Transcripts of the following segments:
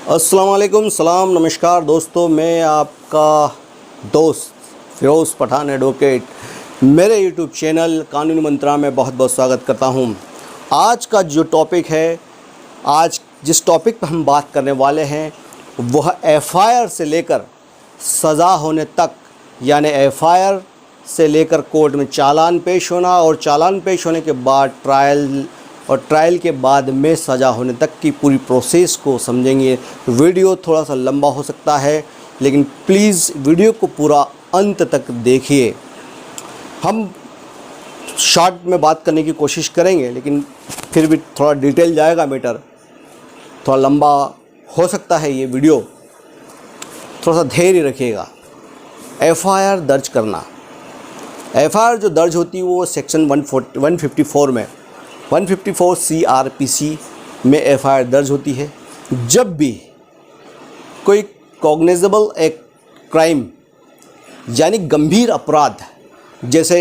अस्सलाम वालेकुम, सलाम, नमस्कार दोस्तों। मैं आपका दोस्त फिरोज़ पठान एडवोकेट मेरे यूट्यूब चैनल कानूनी मंत्रा में बहुत बहुत स्वागत करता हूं। आज का जो टॉपिक है, आज जिस टॉपिक पर हम बात करने वाले हैं वह एफआईआर से लेकर सज़ा होने तक, यानी एफआईआर से लेकर कोर्ट में चालान पेश होना और चालान पेश होने के बाद ट्रायल और ट्रायल के बाद में सज़ा होने तक की पूरी प्रोसेस को समझेंगे। वीडियो थोड़ा सा लंबा हो सकता है, लेकिन प्लीज़ वीडियो को पूरा अंत तक देखिए। हम शॉर्ट में बात करने की कोशिश करेंगे, लेकिन फिर भी थोड़ा डिटेल जाएगा मैटर, थोड़ा लंबा हो सकता है ये वीडियो, थोड़ा सा धैर्य रखिएगा। एफआईआर दर्ज करना, एफआईआर जो दर्ज होती है वो सेक्शन 154 में 154 CRPC में एफआईआर दर्ज होती है। जब भी कोई कॉग्निजेबल एक क्राइम यानी गंभीर अपराध जैसे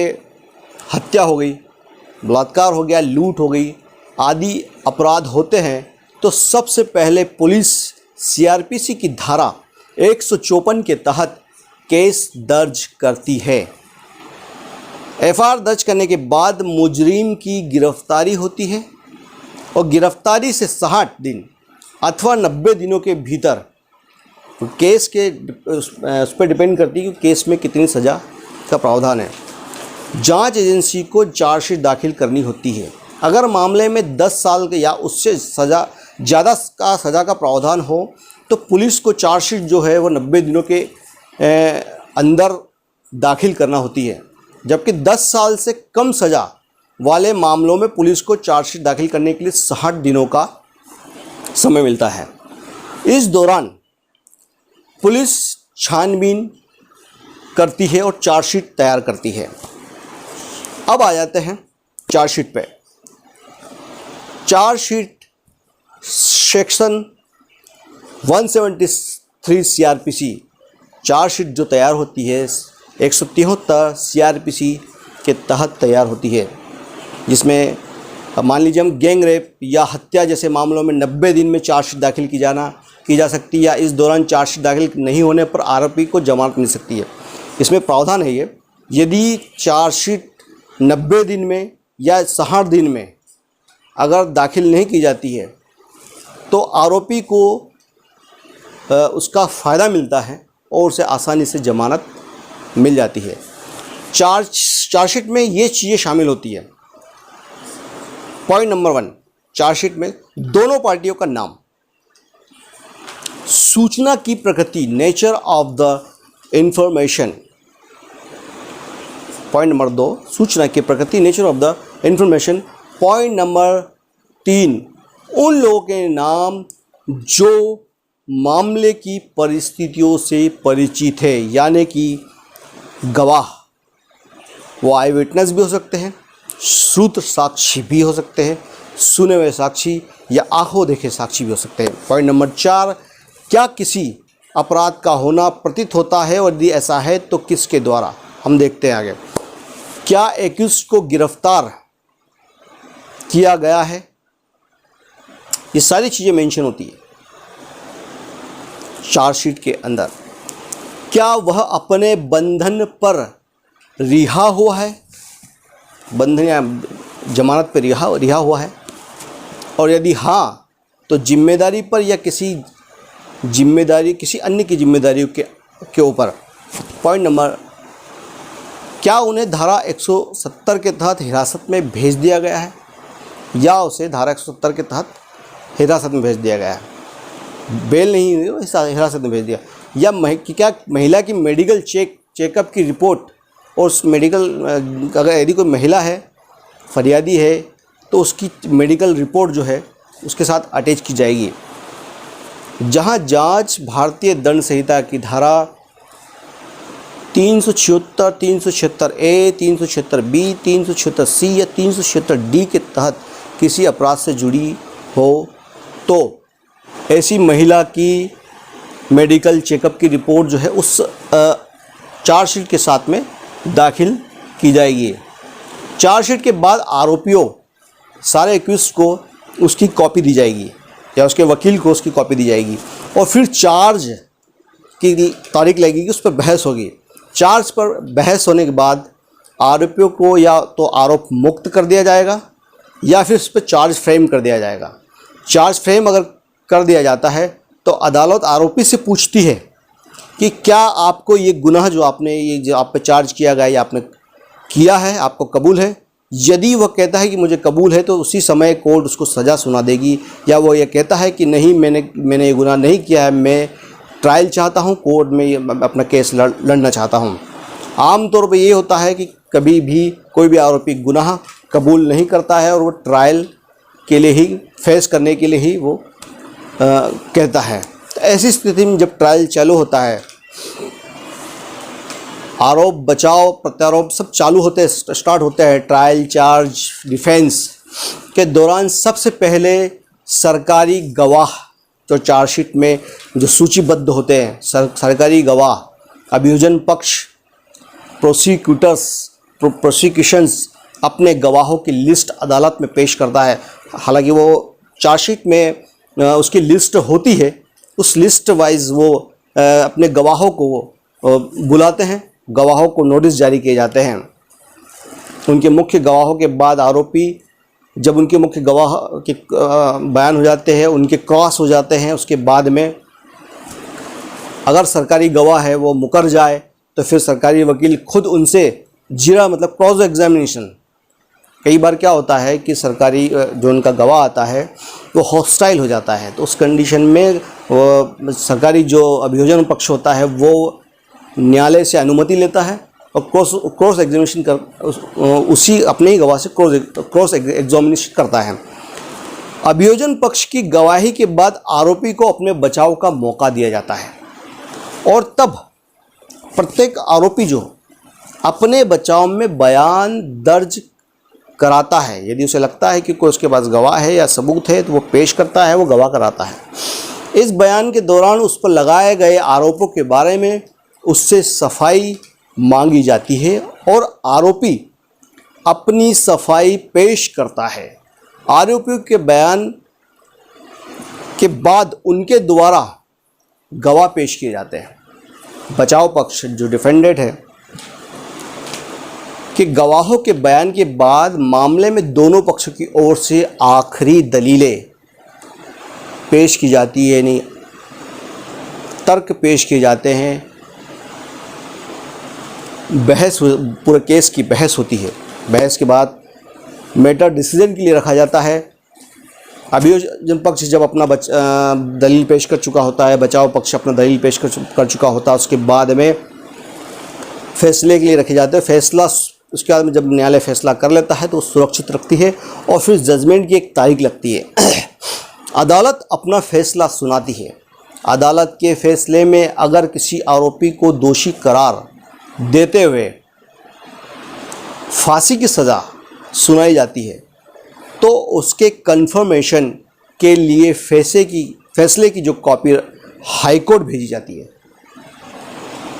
हत्या हो गई, बलात्कार हो गया, लूट हो गई आदि अपराध होते हैं, तो सबसे पहले पुलिस CRPC की धारा 154 के तहत केस दर्ज करती है। एफआईआर दर्ज करने के बाद मुजरिम की गिरफ्तारी होती है और गिरफ्तारी से 60 दिन अथवा 90 दिनों के भीतर केस के उस पर डिपेंड करती है कि केस में कितनी सज़ा का प्रावधान है। जांच एजेंसी को चार्जशीट दाखिल करनी होती है। अगर मामले में 10 साल के या उससे ज़्यादा सज़ा का प्रावधान हो तो पुलिस को चार्जशीट जो है वो 90 दिनों के अंदर दाखिल करना होती है, जबकि 10 साल से कम सज़ा वाले मामलों में पुलिस को चार्जशीट दाखिल करने के लिए 60 दिनों का समय मिलता है। इस दौरान पुलिस छानबीन करती है और चार्जशीट तैयार करती है। अब आ जाते हैं चार्जशीट पे। चार्जशीट सेक्शन 173 CRPC चार्जशीट जो तैयार होती है 173 CRPC के तहत तैयार होती है, जिसमें मान लीजिए हम गैंग रेप या हत्या जैसे मामलों में 90 दिन में चार्जशीट दाखिल की जा सकती है, या इस दौरान चार्जशीट दाखिल नहीं होने पर आरोपी को जमानत मिल सकती है। इसमें प्रावधान है ये, यदि चार्जशीट 90 दिन में या 60 दिन में अगर दाखिल नहीं की जाती है तो आरोपी को उसका फ़ायदा मिलता है और उसे आसानी से जमानत मिल जाती है। चार्जशीट में ये चीज़ें शामिल होती है। पॉइंट नंबर 1, चार्जशीट में दोनों पार्टियों का नाम, सूचना की प्रकृति, nature of the information. Point number 2, सूचना की प्रकृति, nature of the information. Point number 3, उन लोगों के नाम जो मामले की परिस्थितियों से परिचित है, यानी कि गवाह, वो आई विटनेस भी हो सकते हैं, श्रुत साक्षी भी हो सकते हैं, सुने हुए साक्षी या आंखों देखे साक्षी भी हो सकते हैं। पॉइंट नंबर 4, क्या किसी अपराध का होना प्रतीत होता है और यदि ऐसा है तो किसके द्वारा। हम देखते हैं आगे। क्या एक्यूज्ड को गिरफ्तार किया गया है, ये सारी चीज़ें मेंशन होती है चार्जशीट के अंदर। क्या वह अपने बंधन पर रिहा हुआ है, बंधन या जमानत पर रिहा हुआ है, और यदि हाँ तो जिम्मेदारी पर या किसी अन्य की जिम्मेदारी के ऊपर। पॉइंट नंबर, क्या उन्हें धारा 170 के तहत हिरासत में भेज दिया गया है या उसे धारा 170 के तहत हिरासत में भेज दिया गया है, बेल नहीं हुई, हिरासत में भेज दिया, या क्या महिला की मेडिकल चेकअप की रिपोर्ट और उस मेडिकल, अगर यदि कोई महिला है, फरियादी है, तो उसकी मेडिकल रिपोर्ट जो है उसके साथ अटैच की जाएगी। जहां जांच भारतीय दंड संहिता की धारा 376, 376A, 376B, 376C या 376D के तहत किसी अपराध से जुड़ी हो तो ऐसी महिला की मेडिकल चेकअप की रिपोर्ट जो है उस चार्जशीट के साथ में दाखिल की जाएगी। चार्जशीट के बाद आरोपियों सारे एक्यूज्ड को उसकी कॉपी दी जाएगी। या उसके वकील को उसकी कॉपी दी जाएगी, और फिर चार्ज की तारीख लगेगी, उस पर बहस होगी। चार्ज पर बहस होने के बाद आरोपियों को या तो आरोप मुक्त कर दिया जाएगा या फिर उस पर चार्ज फ्रेम कर दिया जाएगा। चार्ज फ्रेम अगर कर दिया जाता है तो अदालत आरोपी से पूछती है कि क्या आपको ये गुनाह जो आप पे चार्ज किया गया ये आपने किया है, आपको कबूल है। यदि वह कहता है कि मुझे कबूल है तो उसी समय कोर्ट उसको सज़ा सुना देगी, या वो ये कहता है कि नहीं मैंने ये गुनाह नहीं किया है, मैं ट्रायल चाहता हूँ, कोर्ट में अपना केस लड़ना चाहता हूँ। आम तौर पे ये होता है कि कभी भी कोई भी आरोपी गुनाह कबूल नहीं करता है और वो ट्रायल के लिए ही, फेस करने के लिए ही वो कहता है। तो ऐसी स्थिति में जब ट्रायल चालू होता है, आरोप बचाव प्रत्यारोप सब चालू होते हैं, स्टार्ट होते हैं। ट्रायल, चार्ज, डिफेंस के दौरान सबसे पहले सरकारी गवाह जो चार्जशीट में जो सूचीबद्ध होते हैं, सरकारी गवाह, अभियोजन पक्ष, प्रोसिक्यूशंस अपने गवाहों की लिस्ट अदालत में पेश करता है। हालांकि वो चार्जशीट में उसकी लिस्ट होती है, उस लिस्ट वाइज वो अपने गवाहों को बुलाते हैं, गवाहों को नोटिस जारी किए जाते हैं। उनके मुख्य गवाहों के बाद आरोपी, जब उनके मुख्य गवाह के बयान हो जाते हैं, उनके क्रॉस हो जाते हैं, उसके बाद में अगर सरकारी गवाह है वो मुकर जाए तो फिर सरकारी वकील खुद उनसे जीरा मतलब क्रॉस एग्जामिनेशन। कई बार क्या होता है कि सरकारी जो उनका गवाह आता है वो हॉस्टाइल हो जाता है, तो उस कंडीशन में वो सरकारी जो अभियोजन पक्ष होता है वो न्यायालय से अनुमति लेता है और क्रॉस एग्जामिनेशन कर उसी अपने ही गवाह से क्रॉस एग्जामिनेशन करता है। अभियोजन पक्ष की गवाही के बाद आरोपी को अपने बचाव का मौका दिया जाता है, और तब प्रत्येक आरोपी जो अपने बचाव में बयान दर्ज कराता है। यदि उसे लगता है कि कोई उसके पास गवाह है या सबूत है तो वो पेश करता है, वो गवाह कराता है। इस बयान के दौरान उस पर लगाए गए आरोपों के बारे में उससे सफाई मांगी जाती है और आरोपी अपनी सफाई पेश करता है। आरोपियों के बयान के बाद उनके द्वारा गवाह पेश किए जाते हैं। बचाव पक्ष जो डिफेंडेंट है कि गवाहों के बयान के बाद मामले में दोनों पक्षों की ओर से आखिरी दलीलें पेश की जाती है, यानी तर्क पेश किए जाते हैं। बहस, पूरे केस की बहस होती है। बहस के बाद मैटर डिसीजन के लिए रखा जाता है। अभियोजन पक्ष जब अपना दलील पेश कर चुका होता है, बचाव पक्ष अपना दलील पेश कर चुका होता है, उसके बाद में फैसले के लिए रखे जाते हैं। फैसला उसके बाद में जब न्यायालय फैसला कर लेता है तो सुरक्षित रखती है और फिर जजमेंट की एक तारीख लगती है। अदालत अपना फैसला सुनाती है। अदालत के फैसले में अगर किसी आरोपी को दोषी करार देते हुए फांसी की सज़ा सुनाई जाती है तो उसके कन्फर्मेशन के लिए फैसले की जो कॉपी हाईकोर्ट भेजी जाती है।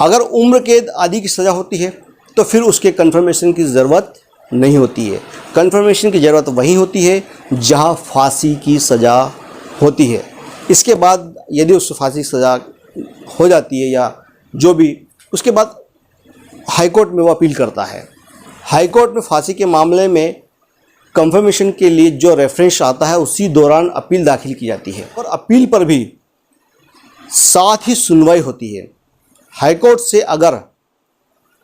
अगर उम्र कैद आदि की सज़ा होती है तो फिर उसके कन्फर्मेशन की ज़रूरत नहीं होती है। कन्फर्मेशन की ज़रूरत वहीं होती है जहां फांसी की सज़ा होती है। इसके बाद यदि उस फांसी की सज़ा हो जाती है या जो भी, उसके बाद हाईकोर्ट में वो अपील करता है। हाईकोर्ट में फांसी के मामले में कंफर्मेशन के लिए जो रेफरेंस आता है उसी दौरान अपील दाखिल की जाती है और अपील पर भी साथ ही सुनवाई होती है। हाईकोर्ट से अगर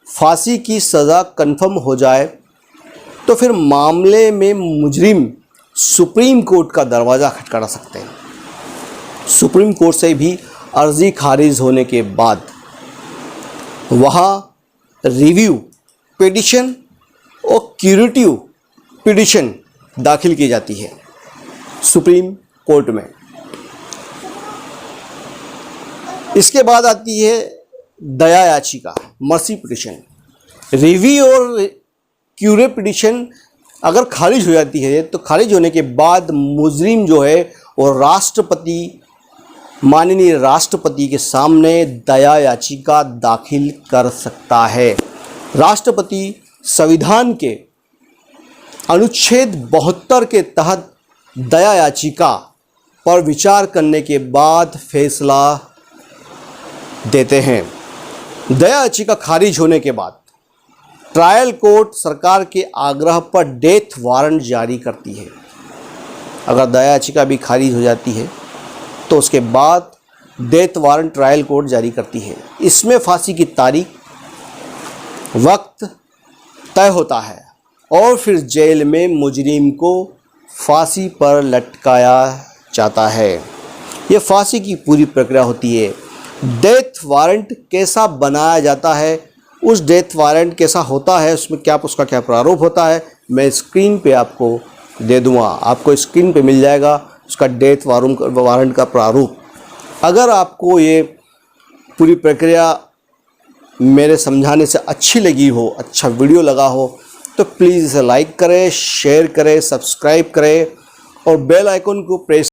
फांसी की सज़ा कंफर्म हो जाए तो फिर मामले में मुजरिम सुप्रीम कोर्ट का दरवाज़ा खटखटा सकते हैं। सुप्रीम कोर्ट से भी अर्जी खारिज होने के बाद वहाँ रिव्यू पिटिशन और क्यूरेटिव पिटिशन दाखिल की जाती है सुप्रीम कोर्ट में। इसके बाद आती है दया याचिका, मर्सी पिटिशन। रिव्यू और क्यूरे पिटिशन अगर खारिज हो जाती है तो खारिज होने के बाद मुजरिम जो है वो माननीय राष्ट्रपति के सामने दया याचिका दाखिल कर सकता है। राष्ट्रपति संविधान के अनुच्छेद 72 के तहत दया याचिका पर विचार करने के बाद फैसला देते हैं। दया याचिका खारिज होने के बाद ट्रायल कोर्ट सरकार के आग्रह पर डेथ वारंट जारी करती है। अगर दया याचिका भी खारिज हो जाती है तो उसके बाद डेथ वारंट ट्रायल कोर्ट जारी करती है। इसमें फांसी की तारीख, वक्त तय होता है और फिर जेल में मुजरिम को फांसी पर लटकाया जाता है। ये फांसी की पूरी प्रक्रिया होती है। डेथ वारंट कैसा बनाया जाता है, उस डेथ वारंट कैसा होता है, उसका क्या प्रारूप होता है, मैं स्क्रीन पे आपको दे दूँगा। आपको स्क्रीन पे मिल जाएगा उसका डेथ वारंट का प्रारूप। अगर आपको ये पूरी प्रक्रिया मेरे समझाने से अच्छी लगी हो, अच्छा वीडियो लगा हो, तो प्लीज़ इसे लाइक करें, शेयर करें, सब्सक्राइब करें और बेल आइकन को प्रेस